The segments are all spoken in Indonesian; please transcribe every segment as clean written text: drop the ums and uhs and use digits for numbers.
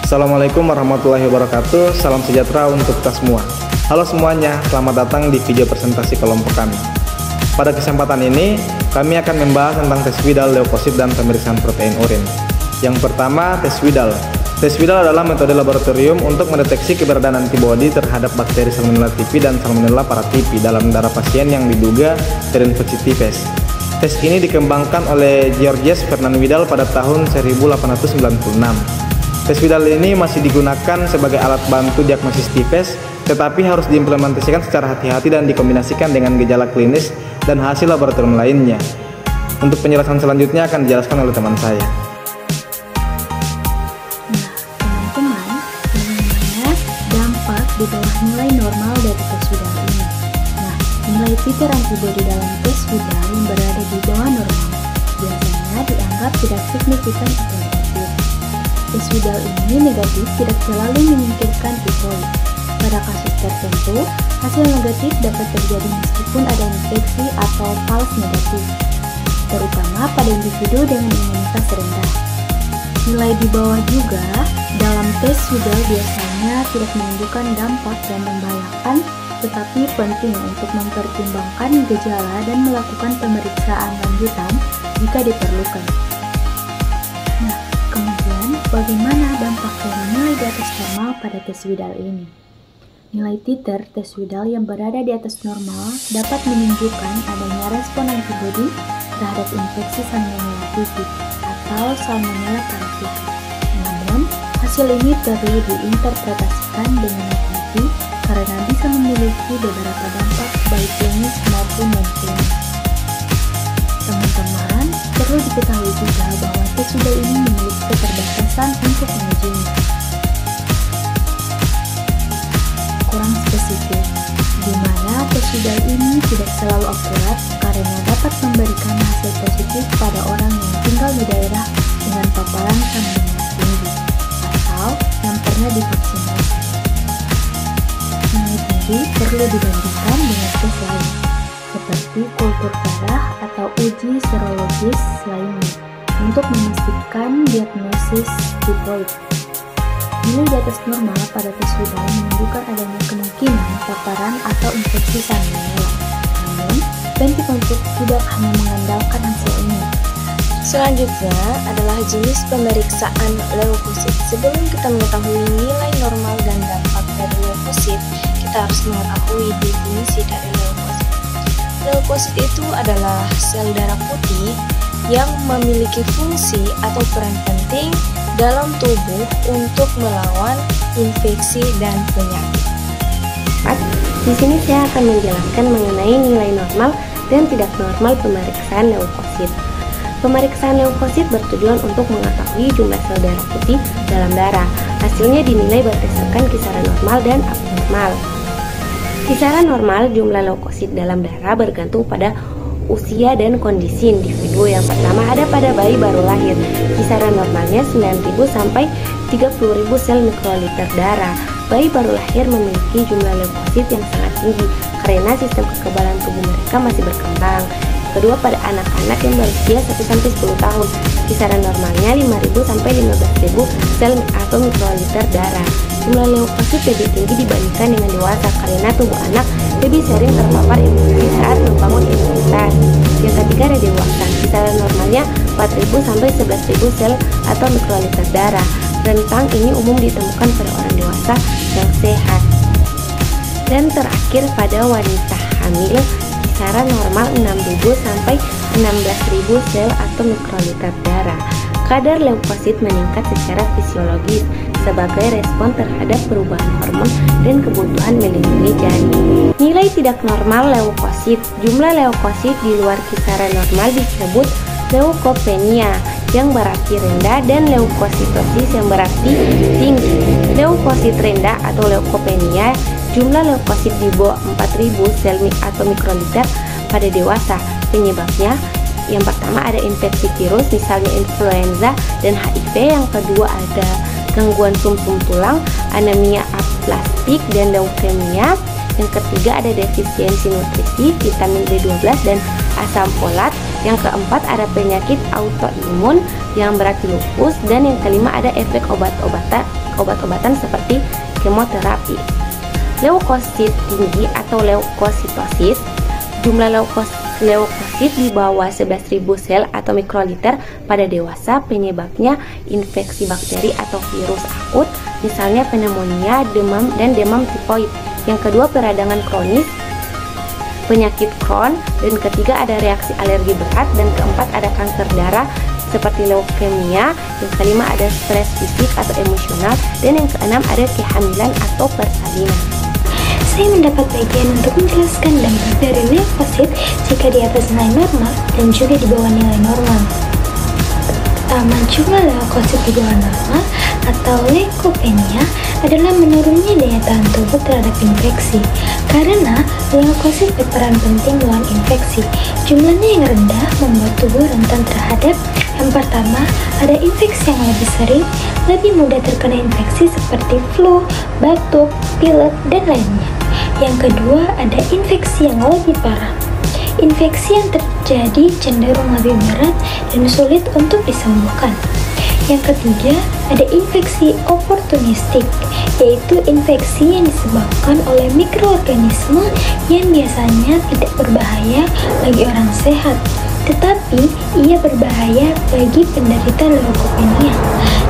Assalamualaikum warahmatullahi wabarakatuh. Salam sejahtera untuk kita semua. Halo semuanya, selamat datang di video presentasi kelompok kami. Pada kesempatan ini, kami akan membahas tentang tes Widal, leukosit, dan pemeriksaan protein urin. Yang pertama, tes Widal. Tes Widal adalah metode laboratorium untuk mendeteksi keberadaan antibodi terhadap bakteri Salmonella typhi dan Salmonella paratyphi dalam darah pasien yang diduga terinfeksi tipes. Tes ini dikembangkan oleh Georges Fernand Widal pada tahun 1896. Tes Widal ini masih digunakan sebagai alat bantu diagnosis tipes, tetapi harus diimplementasikan secara hati-hati dan dikombinasikan dengan gejala klinis dan hasil laboratorium lainnya. Untuk penjelasan selanjutnya akan dijelaskan oleh teman saya. Nah, teman-teman, bagaimana dampak di bawah nilai normal dari tes Widal ini? Nah, nilai titer antibodi dalam tes Widal yang berada di bawah normal biasanya dianggap tidak signifikan atau negatif. Tes Widal ini negatif tidak selalu menyingkirkan tifoid. Pada kasus tertentu, hasil negatif dapat terjadi meskipun ada infeksi atau false negatif, terutama pada individu dengan imunitas rendah. Nilai di bawah juga dalam tes Widal biasanya tidak menunjukkan dampak dan membahayakan, tetapi penting untuk mempertimbangkan gejala dan melakukan pemeriksaan lanjutan jika diperlukan. Nah, kemudian bagaimana dampak dari nilai di atas normal pada tes Widal ini? Nilai titer tes Widal yang berada di atas normal dapat menunjukkan adanya respon antibodi terhadap infeksi Salmonella typhi atau Salmonella paratyphi. Namun, hasil ini perlu diinterpretasikan dengan hati-hati karena bisa memiliki beberapa dampak baik klinis maupun non-klinis. Teman-teman, perlu diketahui juga bahwa tes Widal ini memiliki keterbatasan untuk mengujinya. Kurang spesifik, di mana tes Widal ini tidak selalu akurat karena dapat memberikan hasil positif pada orang yang tinggal di daerah dengan paparan Salmonella tinggi atau yang pernah divaksinasi. Nilai tinggi perlu dibandingkan dengan tes lain, seperti kultur darah atau uji serologis lainnya, untuk memastikan diagnosis tifoid. Nilai di atas normal pada tes Widal menunjukkan adanya kemungkinan paparan atau infeksi Salmonella. Namun, penting untuk tidak hanya mengandalkan hasil ini. Selanjutnya adalah jenis pemeriksaan leukosit. Sebelum kita mengetahui nilai normal dan dampak dari leukosit, kita harus mengetahui definisi dari leukosit. Leukosit itu adalah sel darah putih yang memiliki fungsi atau peran penting dalam tubuh untuk melawan infeksi dan penyakit. Di sini saya akan menjelaskan mengenai nilai normal dan tidak normal pemeriksaan leukosit. Pemeriksaan leukosit bertujuan untuk mengetahui jumlah sel darah putih dalam darah. Hasilnya dinilai berdasarkan kisaran normal dan abnormal. Kisaran normal jumlah leukosit dalam darah bergantung pada usia dan kondisi individu. Yang pertama ada pada bayi baru lahir. Kisaran normalnya 9.000 sampai 30.000 sel mikroliter darah. Bayi baru lahir memiliki jumlah leukosit yang sangat tinggi karena sistem kekebalan tubuh mereka masih berkembang. Kedua, pada anak-anak yang berusia 1-10 tahun, kisaran normalnya 5.000 sampai 15.000 sel atau mikroliter darah. Jumlah leukosit lebih tinggi dibandingkan dengan dewasa karena tubuh anak lebih sering terpapar infeksi saat membangun imunitas. Yang ketiga ada dewasa, kisaran normalnya 4.000 sampai 11.000 sel atau mikroliter darah. Rentang ini umum ditemukan pada orang dewasa yang sehat. Dan terakhir pada wanita hamil, kisaran normal 6.000 sampai 16.000 sel atau mikroliter darah. Kadar leukosit meningkat secara fisiologis sebagai respon terhadap perubahan hormon dan kebutuhan melindungi janin. Nilai tidak normal leukosit. Jumlah leukosit di luar kisaran normal disebut leukopenia yang berarti rendah dan leukositosis yang berarti tinggi. Leukosit rendah atau leukopenia, jumlah leukosit di bawah 4.000 sel atau mikroliter pada dewasa. Penyebabnya yang pertama ada infeksi virus misalnya influenza dan HIV. Yang kedua ada gangguan sumsum tulang, anemia aplastik dan leukemia. Yang ketiga ada defisiensi nutrisi, vitamin B12 dan asam folat. Yang keempat ada penyakit autoimun yang berarti lupus, dan yang kelima ada efek obat-obatan seperti kemoterapi. Leukosit tinggi atau leukositosis, jumlah leukosit di bawah 11.000 sel atau mikroliter pada dewasa, penyebabnya infeksi bakteri atau virus akut, misalnya pneumonia, demam tifoid. Yang kedua peradangan kronis, penyakit Crohn, dan ketiga ada reaksi alergi berat, dan keempat ada kanker darah seperti leukemia, yang kelima ada stres fisik atau emosional, dan yang keenam ada kehamilan atau persalinan. Saya mendapat bagian untuk menjelaskan dampak dari leukosit jika di atas nilai normal dan juga di bawah nilai normal. Pertama, jumlah leukosit di bawah normal atau leukopenia adalah menurunnya daya tahan tubuh terhadap infeksi. Karena leukosit berperan penting melawan infeksi, jumlahnya yang rendah membuat tubuh rentan terhadap yang pertama, ada infeksi yang lebih sering, lebih mudah terkena infeksi seperti flu, batuk, pilek, dan lainnya. Yang kedua, ada infeksi yang lebih parah. Infeksi yang terjadi cenderung lebih berat dan sulit untuk disembuhkan. Yang ketiga, ada infeksi oportunistik, yaitu infeksi yang disebabkan oleh mikroorganisme yang biasanya tidak berbahaya bagi orang sehat, tetapi ia berbahaya bagi penderita leukopenia.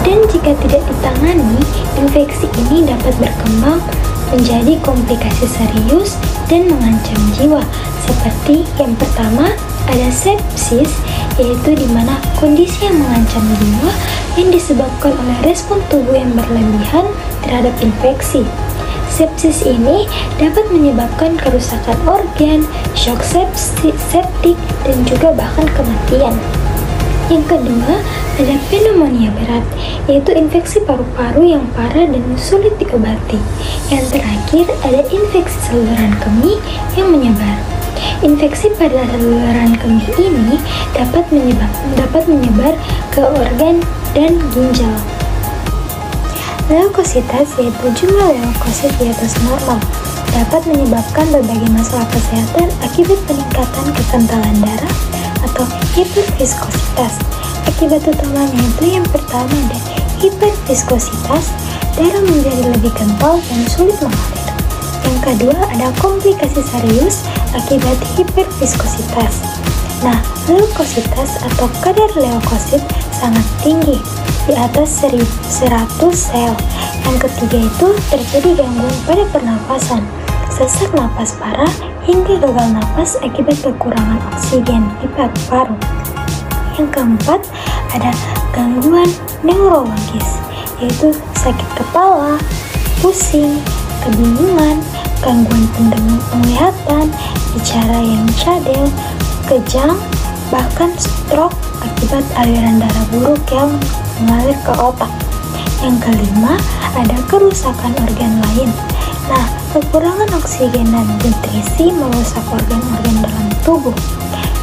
Dan jika tidak ditangani, infeksi ini dapat berkembang menjadi komplikasi serius dan mengancam jiwa, seperti yang pertama ada sepsis, yaitu di mana kondisi yang mengancam jiwa yang disebabkan oleh respon tubuh yang berlebihan terhadap infeksi. Sepsis ini dapat menyebabkan kerusakan organ, shock septik, dan juga bahkan kematian. Yang kedua, ada pneumonia berat, yaitu infeksi paru-paru yang parah dan sulit diobati. Yang terakhir, ada infeksi saluran kemih yang menyebar. Infeksi pada saluran kemih ini dapat menyebar ke organ dan ginjal. Leukositas, yaitu jumlah leukosit di atas normal, dapat menyebabkan berbagai masalah kesehatan akibat peningkatan kekentalan darah atau hiperviskositas. Akibat utamanya itu yang pertama ada hiperviskositas, darah menjadi lebih kental dan sulit mengalir. Yang kedua ada komplikasi serius akibat hiperviskositas. Nah, leukositas atau kadar leukosit sangat tinggi, di atas 100 sel. Yang ketiga itu terjadi gangguan pada pernapasan, sesak napas parah hingga gagal napas akibat kekurangan oksigen di paru-paru. Yang keempat ada gangguan neurologis, yaitu sakit kepala, pusing, kebingungan, gangguan penglihatan, bicara yang cadel, kejang, bahkan stroke akibat aliran darah buruk yang mengalir ke otak. Yang kelima, ada kerusakan organ lain. Nah, kekurangan oksigen dan nutrisi merusak organ-organ dalam tubuh.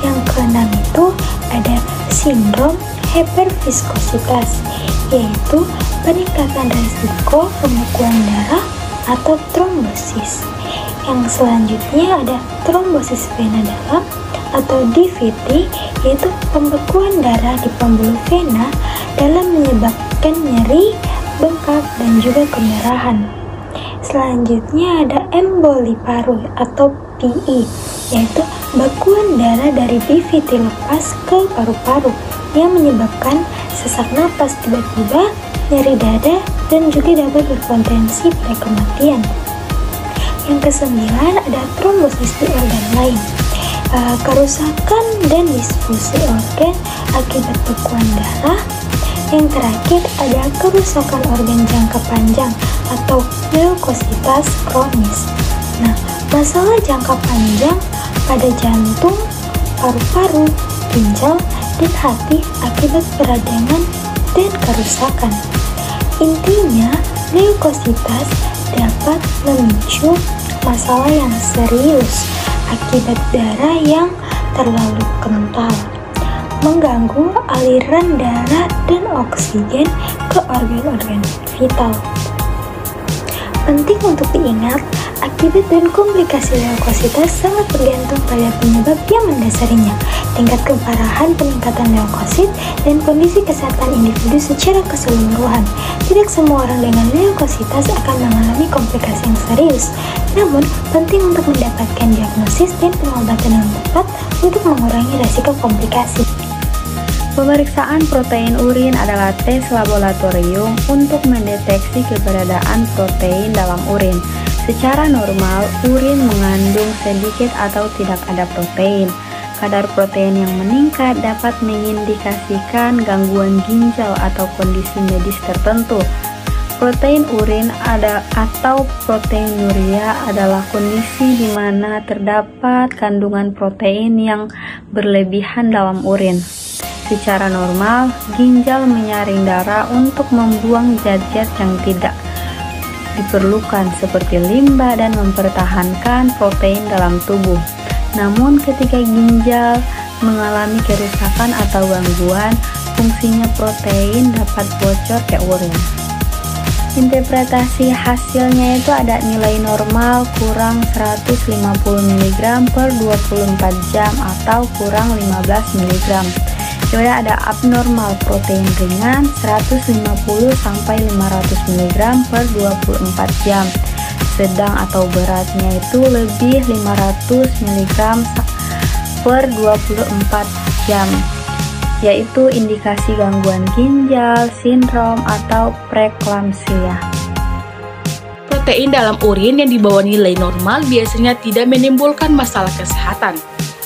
Yang keenam itu ada sindrom hiperviskositas, yaitu peningkatan risiko pembekuan darah atau trombosis. Yang selanjutnya ada trombosis vena dalam atau DVT, yaitu pembekuan darah di pembuluh vena dalam menyebabkan nyeri, bengkak, dan juga kemerahan. Selanjutnya ada emboli paru atau PE, yaitu bekuan darah dari DVT lepas ke paru-paru yang menyebabkan sesak napas tiba-tiba, nyeri dada, dan juga dapat berpotensi pada kematian. Yang kesembilan ada trombosis di organ lain, kerusakan dan disfusi organ akibat bekuan darah. Yang terakhir ada kerusakan organ jangka panjang atau leukositas kronis. Nah, masalah jangka panjang pada jantung, paru-paru, ginjal, dan hati akibat peradangan dan kerusakan. Intinya, leukositas dapat memicu masalah yang serius akibat darah yang terlalu kental, mengganggu aliran darah dan oksigen ke organ-organ vital. Penting untuk diingat, Akibat dan komplikasi leukositas sangat bergantung pada penyebab yang mendasarinya, tingkat keparahan peningkatan leukosit, dan kondisi kesehatan individu secara keseluruhan. Tidak semua orang dengan leukositas akan mengalami komplikasi yang serius, namun penting untuk mendapatkan diagnosis dan pengobatan yang tepat untuk mengurangi resiko komplikasi. Pemeriksaan protein urin adalah tes laboratorium untuk mendeteksi keberadaan protein dalam urin. Secara normal, urin mengandung sedikit atau tidak ada protein. Kadar protein yang meningkat dapat mengindikasikan gangguan ginjal atau kondisi medis tertentu. Protein urin atau proteinuria adalah kondisi di mana terdapat kandungan protein yang berlebihan dalam urin. Secara normal, ginjal menyaring darah untuk membuang zat-zat yang tidak diperlukan seperti limbah dan mempertahankan protein dalam tubuh. Namun ketika ginjal mengalami kerusakan atau gangguan, fungsinya protein dapat bocor ke urin. Interpretasi hasilnya itu ada nilai normal kurang 150 mg per 24 jam atau kurang 15 mg. Kemudian ada abnormal protein ringan 150 sampai 500 mg per 24 jam. Sedang atau beratnya itu lebih 500 mg per 24 jam, yaitu indikasi gangguan ginjal, sindrom, atau preeklamsia. Protein dalam urin yang di bawah nilai normal biasanya tidak menimbulkan masalah kesehatan.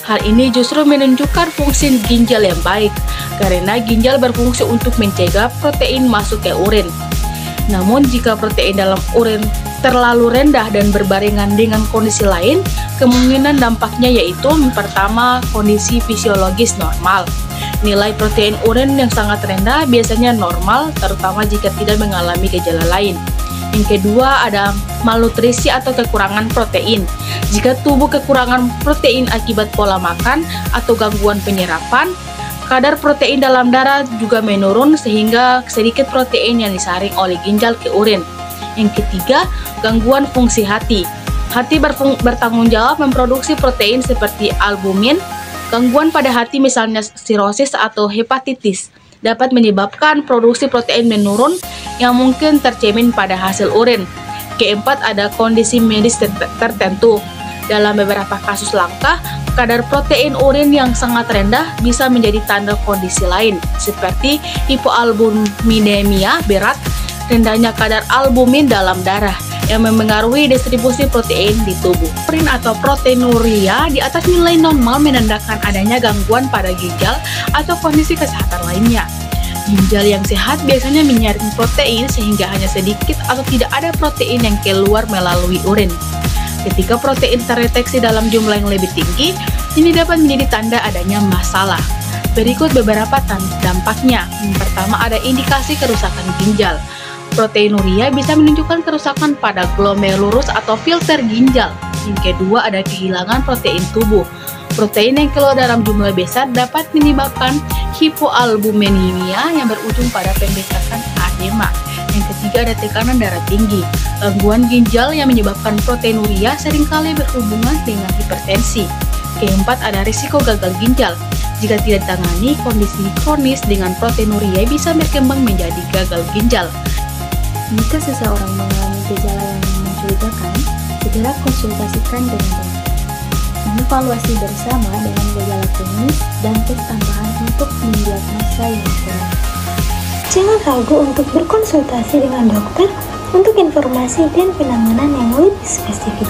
Hal ini justru menunjukkan fungsi ginjal yang baik, karena ginjal berfungsi untuk mencegah protein masuk ke urin. Namun jika protein dalam urin terlalu rendah dan berbarengan dengan kondisi lain, kemungkinan dampaknya yaitu pertama, kondisi fisiologis normal. Nilai protein urin yang sangat rendah biasanya normal, terutama jika tidak mengalami gejala lain. Yang kedua ada malnutrisi atau kekurangan protein. Jika tubuh kekurangan protein akibat pola makan atau gangguan penyerapan, kadar protein dalam darah juga menurun sehingga sedikit protein yang disaring oleh ginjal ke urin. Yang ketiga, gangguan fungsi hati. Hati bertanggung jawab memproduksi protein seperti albumin. Gangguan pada hati misalnya sirosis atau hepatitis dapat menyebabkan produksi protein menurun yang mungkin tercermin pada hasil urin. Keempat, ada kondisi medis tertentu. Dalam beberapa kasus langka, kadar protein urin yang sangat rendah bisa menjadi tanda kondisi lain, seperti hipoalbuminemia berat, rendahnya kadar albumin dalam darah, yang memengaruhi distribusi protein di tubuh. Urin atau proteinuria di atas nilai normal menandakan adanya gangguan pada ginjal atau kondisi kesehatan lainnya. Ginjal yang sehat biasanya menyaring protein sehingga hanya sedikit atau tidak ada protein yang keluar melalui urin. Ketika protein terdeteksi dalam jumlah yang lebih tinggi, ini dapat menjadi tanda adanya masalah. Berikut beberapa dampaknya. Yang pertama, ada indikasi kerusakan ginjal. Proteinuria bisa menunjukkan kerusakan pada glomerulus atau filter ginjal. Yang kedua, ada kehilangan protein tubuh. Protein yang keluar dalam jumlah besar dapat menyebabkan hipoalbuminemia yang berujung pada pembekakan edema. Yang ketiga, ada tekanan darah tinggi. Gangguan ginjal yang menyebabkan proteinuria seringkali berhubungan dengan hipertensi. Keempat, ada risiko gagal ginjal. Jika tidak ditangani, kondisi kronis dengan proteinuria bisa berkembang menjadi gagal ginjal. Jika seseorang mengalami gejala yang mencurigakan, segera konsultasikan dengan dokter. Mengevaluasi bersama dengan gejala klinis dan tes tambahan untuk mendiagnosa yang akurat. Jangan ragu untuk berkonsultasi dengan dokter untuk informasi dan penanganan yang lebih spesifik.